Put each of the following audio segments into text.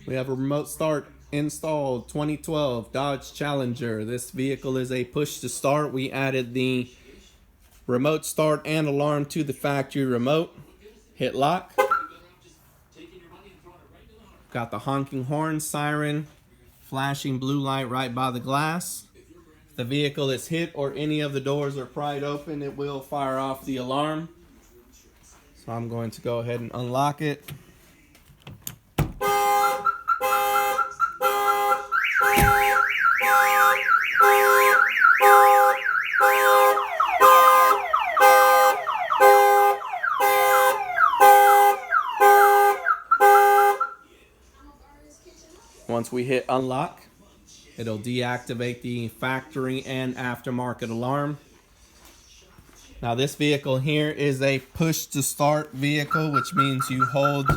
We have a remote start installed 2012 Dodge Challenger. This vehicle is a push to start. We added the remote start and alarm to the factory remote. Hit lock. Got the honking horn, siren, flashing blue light right by the glass. If the vehicle is hit or any of the doors are pried open, it will fire off the alarm. So I'm going to go ahead and unlock it. Once we hit unlock, it'll deactivate the factory and aftermarket alarm. Now this vehicle here is a push to start vehicle, which means you hold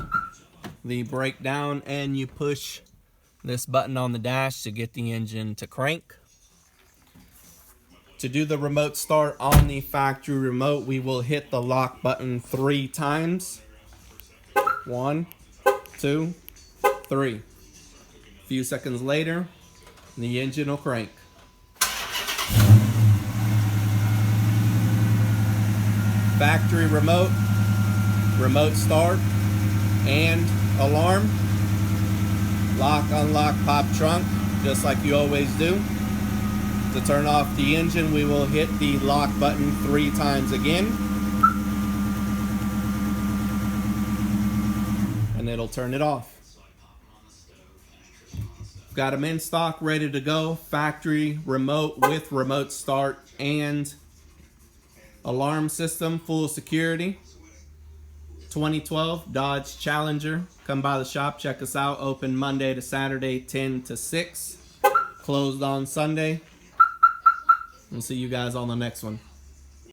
the brake down and you push this button on the dash to get the engine to crank. To do the remote start on the factory remote, we will hit the lock button 3 times. 1, 2, 3. A few seconds later, the engine will crank. Factory remote, remote start, and alarm. Lock, unlock, pop trunk, just like you always do. To turn off the engine, we will hit the lock button 3 times again. And it'll turn it off. Got them in stock, ready to go. Factory remote with remote start and alarm system, full security. 2012 Dodge Challenger. Come by the shop, check us out. Open Monday to Saturday, 10 to 6. Closed on Sunday. We'll see you guys on the next one.